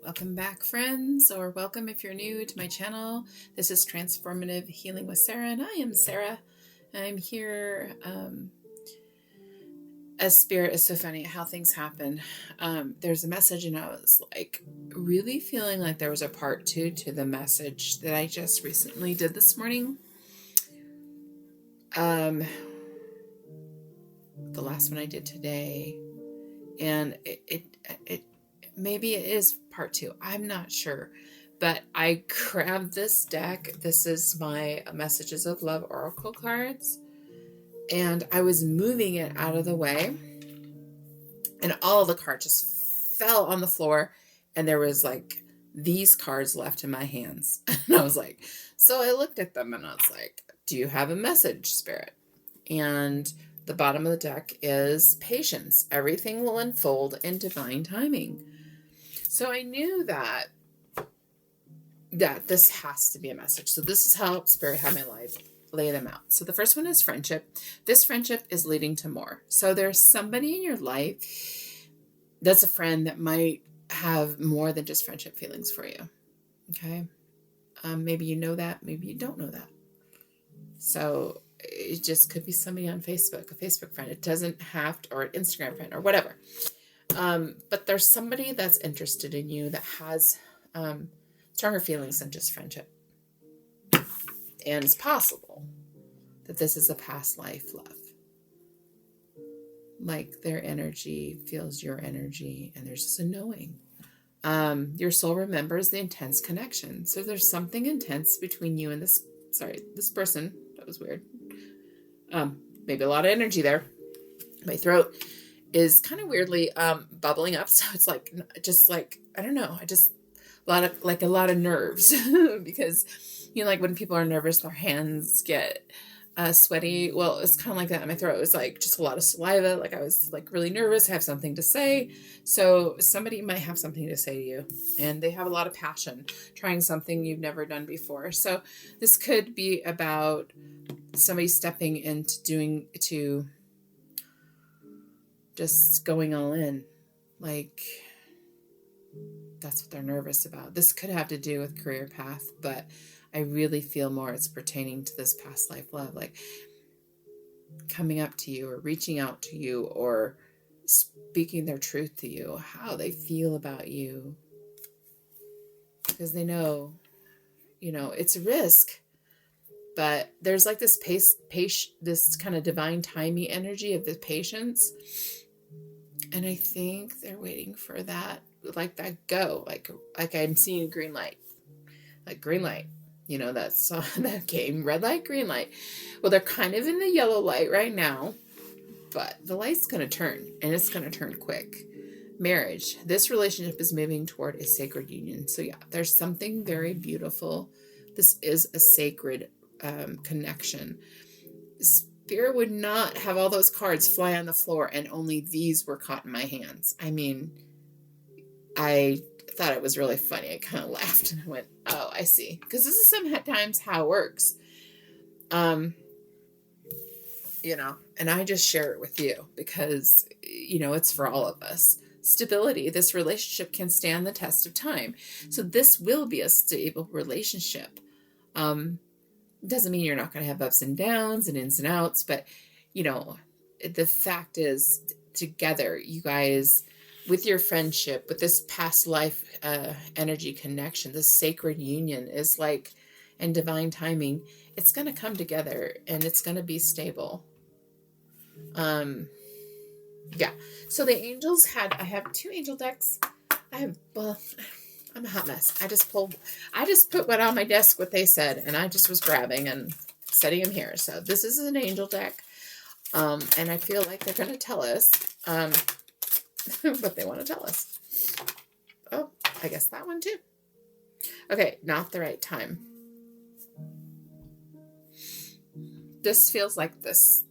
Welcome back, friends, or welcome if you're new to my channel. This is Transformative Healing with Sarah, and I am Sarah. I'm here as Spirit is so funny how things happen. There's a message, and I was like really feeling like there was a part 2 to the message that I just recently did this morning. The last one I did today, and it maybe it is part 2. I'm not sure, but I grabbed this deck. This is my Messages of Love Oracle cards, and I was moving it out of the way, and all the cards just fell on the floor, and there was like these cards left in my hands. And I was like, so I looked at them and I was like, do you have a message, Spirit? And the bottom of the deck is patience. Everything will unfold in divine timing. So I knew that this has to be a message. So this is how Spirit had my life lay them out. So the first one is friendship. This friendship is leading to more. So there's somebody in your life that's a friend that might have more than just friendship feelings for you. Okay. Maybe you know that. Maybe you don't know that. So it just could be somebody on Facebook, a Facebook friend. It doesn't have to, or an Instagram friend or whatever. But there's somebody that's interested in you that has stronger feelings than just friendship. And it's possible that this is a past life love. Like their energy feels your energy, and there's just a knowing. Your soul remembers the intense connection. So there's something intense between you and this person. That was weird. Maybe a lot of energy there. My throat is kind of weirdly bubbling up, so it's like just like I don't know, a lot of nerves because like when people are nervous, their hands get sweaty. Well, it's kind of like that in my throat. It was like just a lot of saliva. Like I was like really nervous. I have something to say. So somebody might have something to say to you, and they have a lot of passion, trying something you've never done before. So this could be about somebody stepping into just going all in. Like that's what they're nervous about. This could have to do with career path, but I really feel more it's pertaining to this past life love, like coming up to you or reaching out to you or speaking their truth to you, how they feel about you, because they know, it's a risk, but there's like this this kind of divine timing energy of the patience. And I think they're waiting for that, like that go, like I'm seeing a green light, like green light, that song, that game, red light, green light. Well, they're kind of in the yellow light right now, but the light's going to turn, and it's going to turn quick. Marriage. This relationship is moving toward a sacred union. So yeah, there's something very beautiful. This is a sacred connection. Spirit would not have all those cards fly on the floor and only these were caught in my hands. I mean, I thought it was really funny. I kind of laughed and I went, oh, I see. Because this is sometimes how it works. And I just share it with you because, it's for all of us. Stability. This relationship can stand the test of time. So this will be a stable relationship. Doesn't mean you're not going to have ups and downs and ins and outs, but the fact is, together, you guys, with your friendship, with this past life energy connection, this sacred union is like, and divine timing, it's going to come together and it's going to be stable. Yeah. So the angels I have 2 angel decks. I'm a hot mess. I just put what on my desk, what they said, and I just was grabbing and setting them here. So this is an angel deck. And I feel like they're going to tell us, what they want to tell us. Oh, I guess that one too. Okay. Not the right time. This feels like this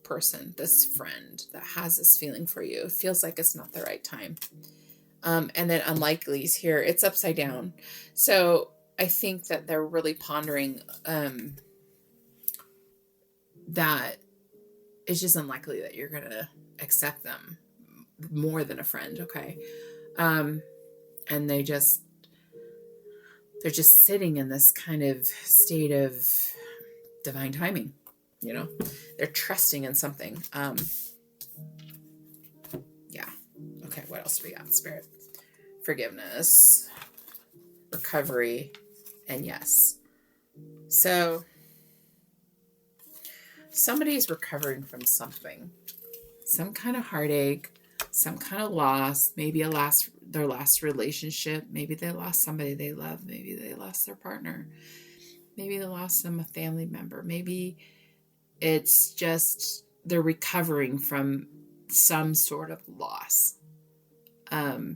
person, this friend that has this feeling for you, feels like it's not the right time. And then unlikely is here. It's upside down. So I think that they're really pondering that it's just unlikely that you're going to accept them more than a friend. Okay. and they're just sitting in this kind of state of divine timing. They're trusting in something. Yeah. Okay. What else do we got? Spirit, forgiveness, recovery, and yes. So somebody's recovering from something, some kind of heartache, some kind of loss, maybe their last relationship. Maybe they lost somebody they love. Maybe they lost their partner. Maybe they lost a family member. Maybe it's just they're recovering from some sort of loss.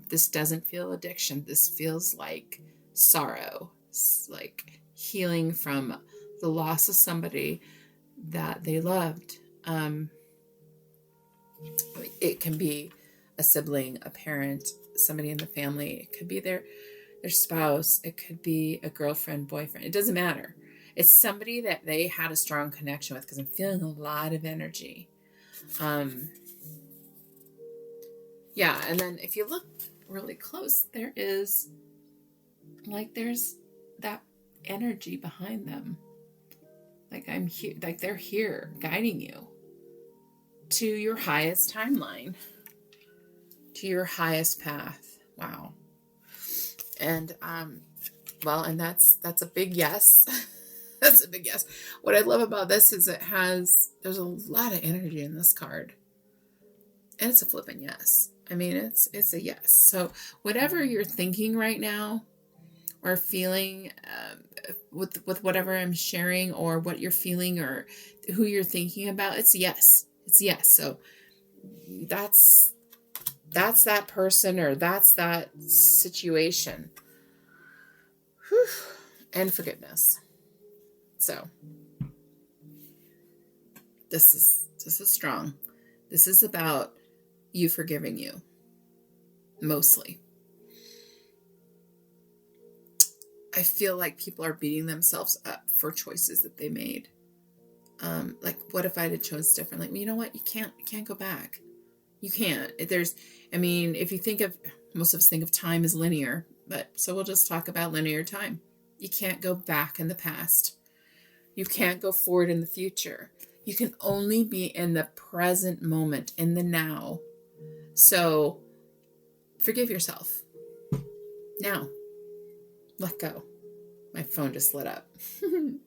This doesn't feel addiction. This feels like sorrow. It's like healing from the loss of somebody that they loved. It can be a sibling, a parent, somebody in the family. It could be their spouse. It could be a girlfriend, boyfriend. It doesn't matter. It's somebody that they had a strong connection with, because I'm feeling a lot of energy. Yeah, and then if you look really close, there's that energy behind them. Like I'm here, like they're here guiding you to your highest timeline, to your highest path. Wow. And and that's a big yes. That's a big yes. What I love about this is there's a lot of energy in this card. And it's a flippin' yes. I mean, it's a yes. So whatever you're thinking right now or feeling with whatever I'm sharing, or what you're feeling or who you're thinking about, it's yes. It's yes. So that's that person, or that's that situation. Whew. And forgiveness. So this is strong. This is about you forgiving you, mostly. I feel like people are beating themselves up for choices that they made. Like, what if I had chosen differently? Well, you know what? You can't go back. You can't. If you think of, most of us think of time as linear, so we'll just talk about linear time. You can't go back in the past. You can't go forward in the future. You can only be in the present moment, in the now. So forgive yourself. Now, let go. My phone just lit up. And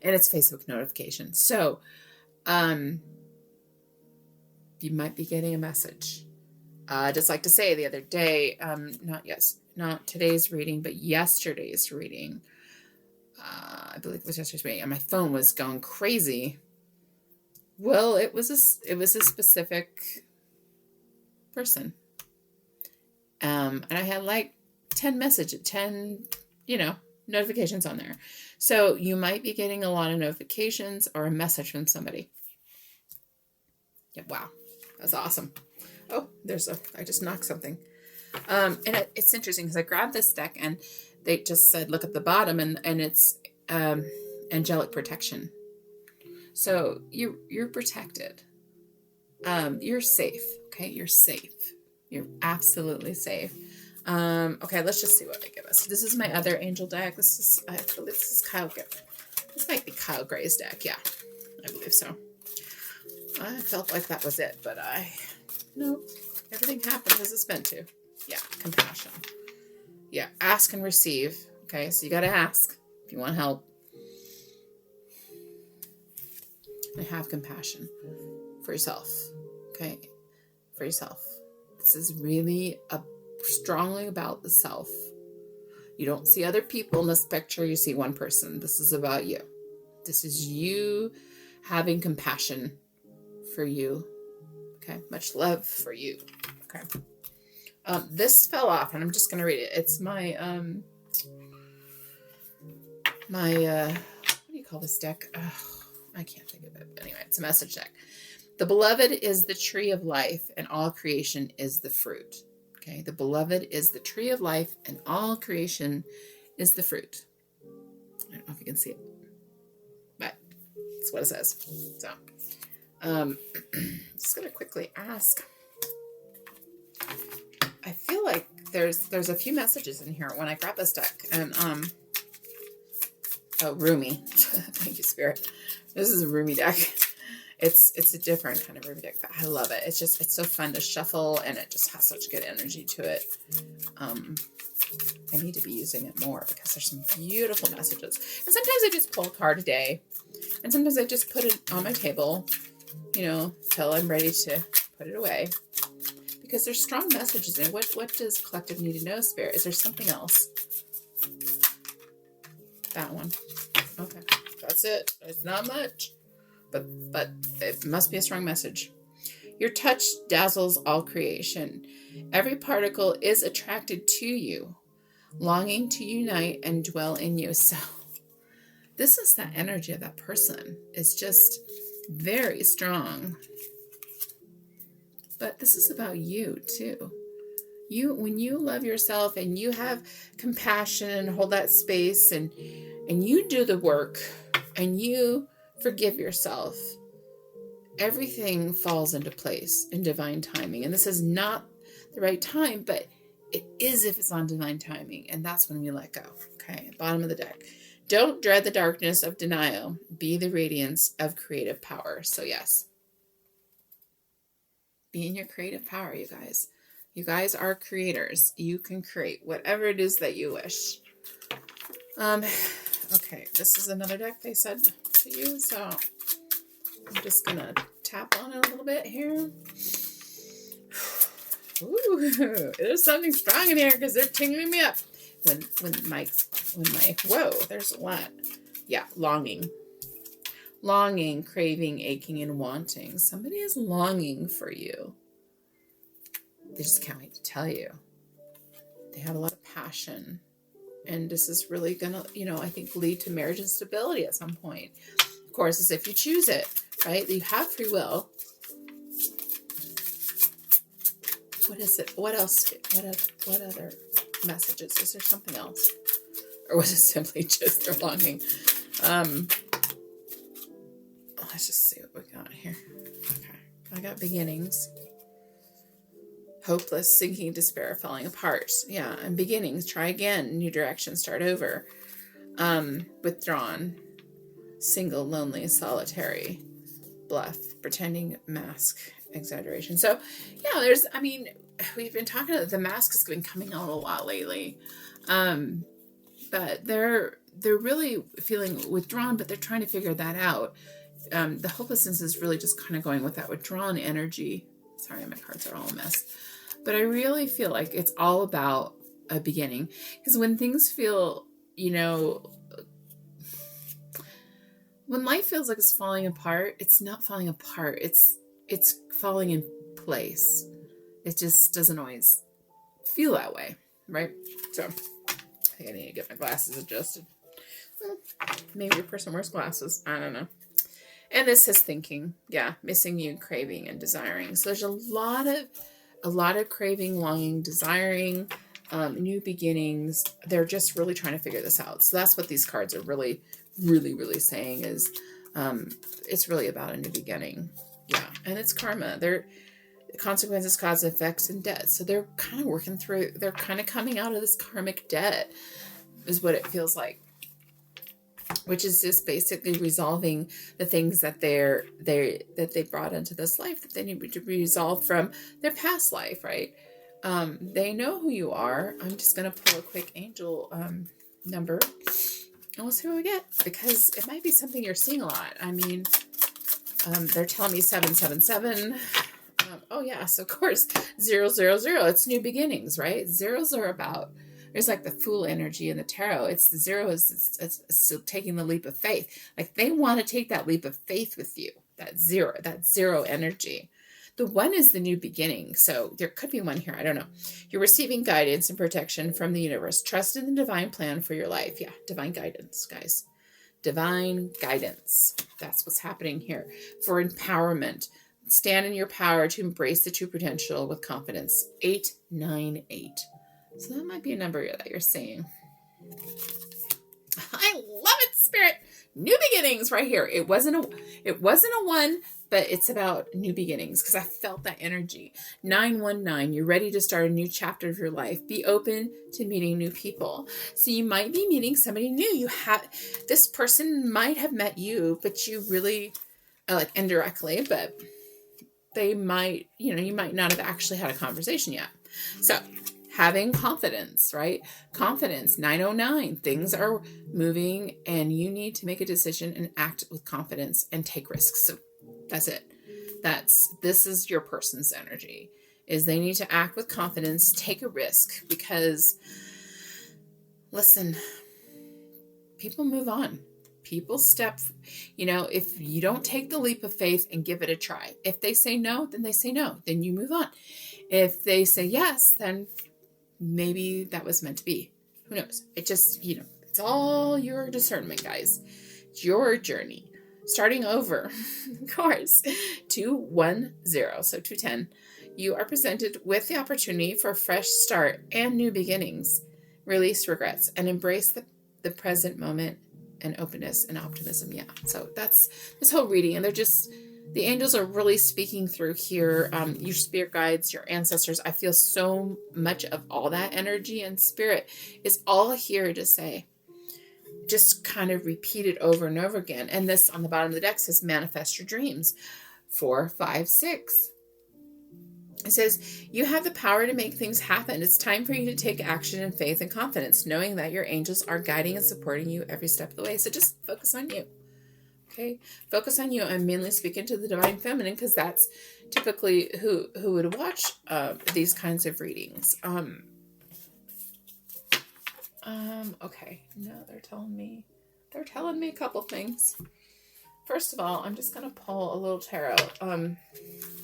it's Facebook notification. So, you might be getting a message. Just like to say, the other day, not today's reading, but yesterday's reading. I believe it was yesterday's reading, and my phone was going crazy. Well, it was a specific person. And I had like 10 notifications on there. So you might be getting a lot of notifications or a message from somebody. Yeah, wow. That's awesome. Oh, I just knocked something. And it's interesting because I grabbed this deck and they just said, look at the bottom, and it's angelic protection. So you're protected. You're safe. Okay. You're safe. You're absolutely safe. Okay, let's just see what they give us. This is my other angel deck. I believe this is Kyle. This might be Kyle Gray's deck. Yeah, I believe so. I felt like that was it, but no, everything happens as it's meant to. Yeah, compassion. Yeah, ask and receive. Okay, so you got to ask if you want help. And have compassion for yourself. Okay, for yourself. This is really strongly about the self. You don't see other people in this picture. You see one person. This is about you. This is you having compassion for you. Okay. Much love for you. Okay. This fell off, and I'm just going to read it. It's my, what do you call this deck? I can't think of it. Anyway, it's a message deck. The beloved is the tree of life, and all creation is the fruit. Okay, the beloved is the tree of life, and all creation is the fruit. I don't know if you can see it, but that's what it says. So, just going to quickly ask. I feel like there's a few messages in here when I grab this deck. And oh, Rumi. Thank you, Spirit. This is a Rumi deck. It's a different kind of Rumi deck, but I love it. It's so fun to shuffle, and it just has such good energy to it. I need to be using it more because there's some beautiful messages. And sometimes I just pull a card a day, and sometimes I just put it on my table, till I'm ready to put it away. Because there's strong messages in it. What does collective need to know, Spirit? Is there something else? That one. Okay, that's it. It's not much, but it must be a strong message. Your touch dazzles all creation. Every particle is attracted to you, longing to unite and dwell in you. So this is the energy of that person. It's just very strong. But this is about you too. When you love yourself and you have compassion and hold that space and you do the work and you forgive yourself, everything falls into place in divine timing. And this is not the right time, but it is if it's on divine timing. And that's when we let go. Okay, bottom of the deck. Don't dread the darkness of denial. Be the radiance of creative power. So yes, be in your creative power, you guys. You guys are creators. You can create whatever it is that you wish. Okay, this is another deck they said to use, so I'm just gonna tap on it a little bit here. Ooh, there's something strong in here because they're tingling me up. Whoa, there's a lot. Yeah, longing, craving, aching, and wanting. Somebody is longing for you. They just can't wait to tell you. They have a lot of passion. And this is really going to, I think lead to marriage and stability at some point. Of course, it's if you choose it, right? You have free will. What is it? What else? What other messages? Is there something else? Or was it simply just their longing? Let's just see what we got here. Okay. I got beginnings. Hopeless, sinking, despair, falling apart. Yeah, and beginnings. Try again. New direction. Start over. Withdrawn. Single, lonely, solitary. Bluff. Pretending, mask, exaggeration. So, yeah, we've been talking about the mask has been coming out a lot lately. But they're really feeling withdrawn, but they're trying to figure that out. The hopelessness is really just kind of going with that withdrawn energy. Sorry, my cards are all a mess. But I really feel like it's all about a beginning. Because when things feel, when life feels like it's falling apart, it's not falling apart. It's falling in place. It just doesn't always feel that way, right? So I think I need to get my glasses adjusted. Maybe a person wears glasses. I don't know. And this is thinking, missing you, craving, and desiring. So there's a lot of craving, longing, desiring, new beginnings. They're just really trying to figure this out. So that's what these cards are really, really, really saying is it's really about a new beginning. Yeah, and it's karma. They're consequences, cause, effects, and debt. So they're kind of working through. They're kind of coming out of this karmic debt, is what it feels like. Which is just basically resolving the things that they brought into this life that they need to be resolved from their past life, right? They know who you are. I'm just going to pull a quick angel number, and we'll see what we get, because it might be something you're seeing a lot. I mean, they're telling me 777. Oh yes, of course, 000. It's new beginnings, right? Zeros are about. There's like the Fool energy in the tarot. It's the zero it's taking the leap of faith. Like they want to take that leap of faith with you. That zero energy. The one is the new beginning. So there could be one here. I don't know. You're receiving guidance and protection from the universe. Trust in the divine plan for your life. Yeah, divine guidance, guys. Divine guidance. That's what's happening here. For empowerment. Stand in your power to embrace the true potential with confidence. 898. So that might be a number that you're seeing. I love it, Spirit. New beginnings right here. It wasn't a one, but it's about new beginnings because I felt that energy. 919, you're ready to start a new chapter of your life. Be open to meeting new people. So you might be meeting somebody new. This person might have met you, but you really, like indirectly, but they might, you might not have actually had a conversation yet. So having confidence, right? Confidence, 909, things are moving and you need to make a decision and act with confidence and take risks. So that's it. This is your person's energy, is they need to act with confidence, take a risk, because listen, people move on. People step, if you don't take the leap of faith and give it a try, if they say no, then they say no, then you move on. If they say yes, then maybe that was meant to be. Who knows? It just, it's all your discernment, guys. It's your journey. Starting over, of course, 210, so 210. You are presented with the opportunity for a fresh start and new beginnings. Release regrets and embrace the present moment and openness and optimism. Yeah. So that's this whole reading. And the angels are really speaking through here. Your spirit guides, your ancestors. I feel so much of all that energy, and spirit is all here to say, just kind of repeat it over and over again. And this on the bottom of the deck says, manifest your dreams. 4, 5, 6. It says, you have the power to make things happen. It's time for you to take action in faith and confidence, knowing that your angels are guiding and supporting you every step of the way. So just focus on you. Okay? Focus on you. I'm mainly speaking to the divine feminine because that's typically who would watch these kinds of readings. Okay. No, they're telling me a couple things. First of all, I'm just going to pull a little tarot. I'm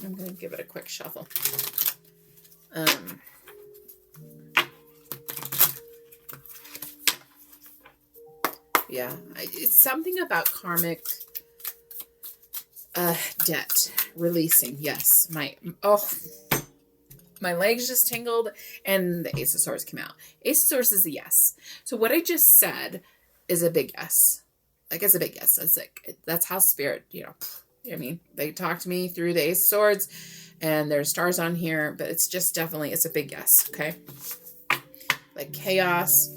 going to give it a quick shuffle. Yeah, it's something about karmic debt releasing. Yes, my legs just tingled and the Ace of Swords came out. Ace of Swords is a yes. So what I just said is a big yes. Like, it's a big yes. It's like, that's how spirit, I mean, they talk to me through the Ace of Swords, and there's stars on here, but it's just definitely, it's a big yes. Okay. Like chaos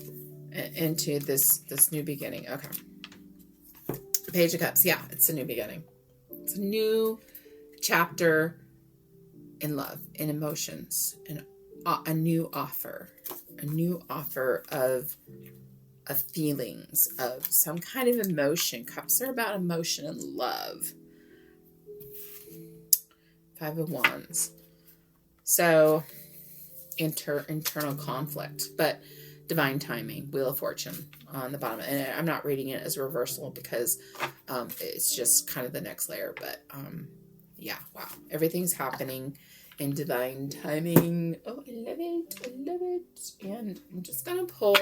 into this new beginning. Okay. Page of Cups. Yeah. It's a new beginning. It's a new chapter in love, in emotions, and a new offer of feelings, of some kind of emotion. Cups are about emotion and love. 5 of Wands. So internal conflict, but divine timing, Wheel of Fortune on the bottom. And I'm not reading it as reversal because it's just kind of the next layer. But yeah, wow. Everything's happening in divine timing. Oh, I love it. I love it. And I'm just going to pull.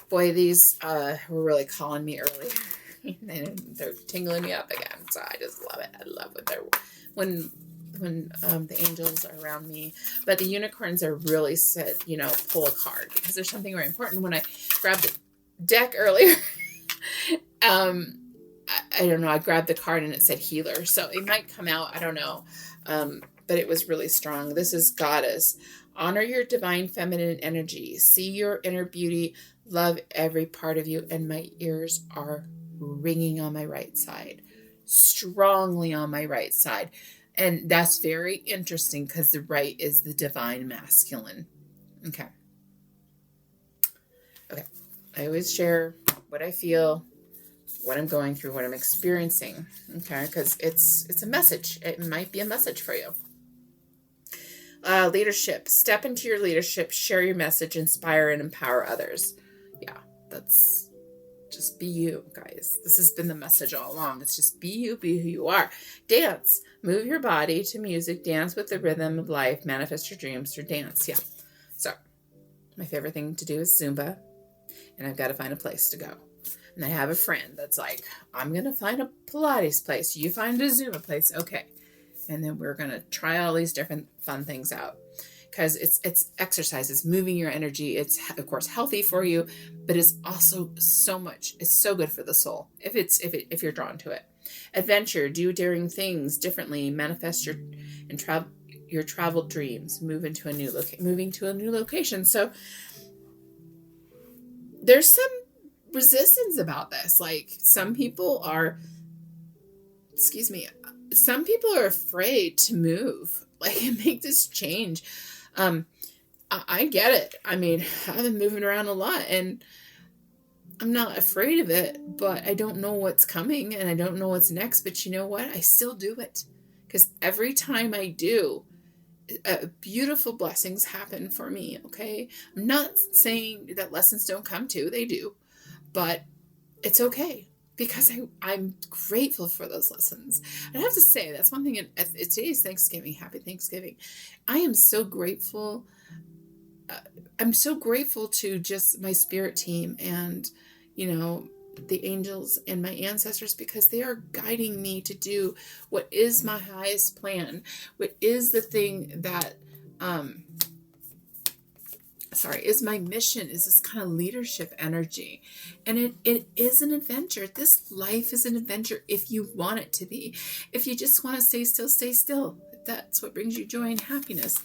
Boy, these were really calling me earlier. And they're tingling me up again. So I just love it. I love when the angels are around me. But the unicorns are really said, pull a card, because there's something very important. When I grabbed the deck earlier, I don't know, I grabbed the card and it said healer. So it might come out, I don't know. But it was really strong. This is Goddess. Honor your divine feminine energy. See your inner beauty. Love every part of you. And my ears are ringing on my right side. Strongly on my right side. And that's very interesting because the right is the divine masculine. Okay. I always share what I feel, what I'm going through, what I'm experiencing. Okay. Because it's a message. It might be a message for you. Leadership. Step into your leadership. Share your message. Inspire and empower others. Yeah. That's just be you, guys. This has been the message all along. It's just be you, be who you are. Dance. Move your body to music. Dance with the rhythm of life. Manifest your dreams through dance. Yeah. So my favorite thing to do is Zumba. And I've got to find a place to go. And I have a friend that's like, I'm going to find a Pilates place. You find a Zumba place. Okay. And then we're going to try all these different fun things out. Because it's exercise. It's moving your energy. It's, of course, healthy for you. But it's also so much. It's so good for the soul. If you're drawn to it. Adventure, do daring things differently, manifest your traveled dreams, moving to a new location. So there's some resistance about this. Like some people are afraid to move, like, and make this change. I get it. I mean, I've been moving around a lot and I'm not afraid of it, but I don't know what's coming and I don't know what's next. But you know what? I still do it, because every time I do, beautiful blessings happen for me. Okay. I'm not saying that lessons don't come too. They do, but it's okay, because I'm grateful for those lessons. And I have to say, that's one thing. Today's Thanksgiving. Happy Thanksgiving. I am so grateful. I'm so grateful to just my spirit team and, the angels and my ancestors, because they are guiding me to do what is my highest plan, what is the thing that, is my mission, is this kind of leadership energy. And it is an adventure. This life is an adventure if you want it to be. If you just want to stay still, stay still. If that's what brings you joy and happiness.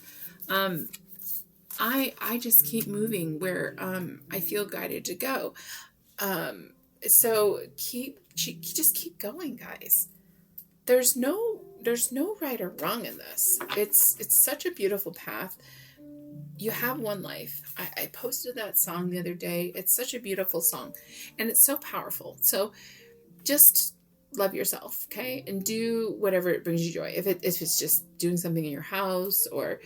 I just keep moving where I feel guided to go. So just keep going, guys. There's no right or wrong in this. It's such a beautiful path. You have one life. I posted that song the other day. It's such a beautiful song, and it's so powerful. So just love yourself, okay? And do whatever it brings you joy. If it's just doing something in your house or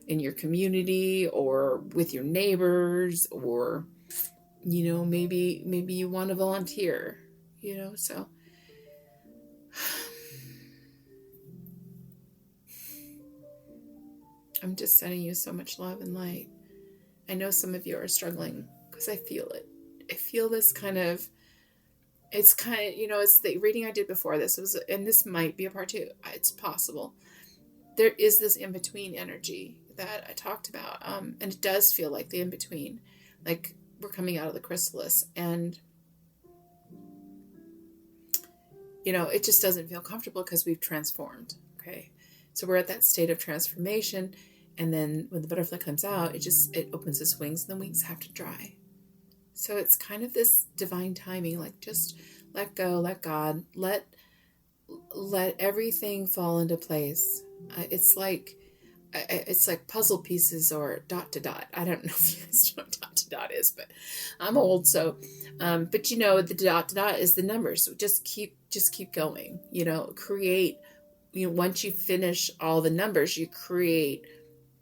in your community or with your neighbors, or maybe you want to volunteer, so I'm just sending you so much love and light. I know some of you are struggling, because I feel it. I feel this kind of, it's the reading I did before this was, and this might be a part 2. It's possible. There is this in-between energy that I talked about. And it does feel like the in-between, like we're coming out of the chrysalis, and it just doesn't feel comfortable because we've transformed. Okay. So we're at that state of transformation. And then when the butterfly comes out, it opens its wings, and the wings have to dry. So it's kind of this divine timing, like just let go, let God, let everything fall into place. It's like puzzle pieces or dot to dot. I don't know if you guys know what dot to dot is, but I'm old. So, but the dot to dot is the numbers. So just keep going, create, once you finish all the numbers, you create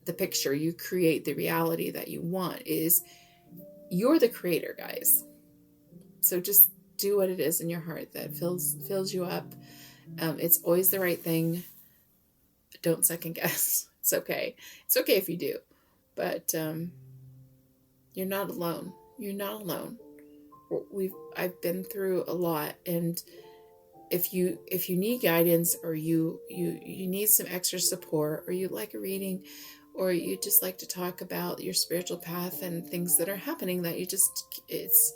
the picture, you create the reality that you want. You're the creator, guys. So just do what it is in your heart that fills you up. It's always the right thing. Don't second guess. It's okay. It's okay if you do, but you're not alone. You're not alone. I've been through a lot, and if you need guidance, or you need some extra support, or you like a reading, or you just like to talk about your spiritual path and things that are happening that it's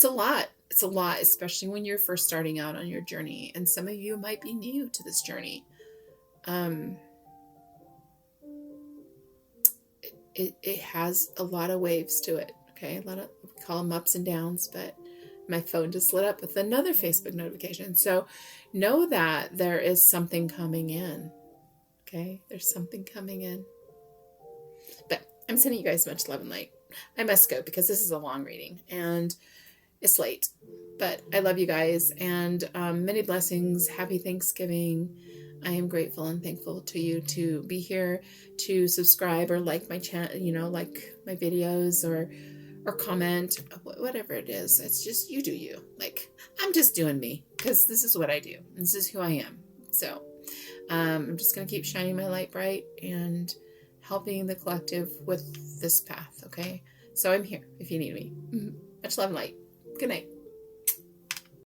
a lot. It's a lot, especially when you're first starting out on your journey. And some of you might be new to this journey. It has a lot of waves to it. Okay. We call them ups and downs, but my phone just lit up with another Facebook notification. So know that there is something coming in. Okay. There's something coming in, but I'm sending you guys much love and light. I must go because this is a long reading and it's late, but I love you guys, and many blessings. Happy Thanksgiving. I am grateful and thankful to you to be here, to subscribe or like my channel, like my videos, or comment, whatever it is. It's just, you do you. Like, I'm just doing me, because this is what I do. This is who I am. So I'm just going to keep shining my light bright and helping the collective with this path. Okay. So I'm here if you need me. Much love and light. Good night.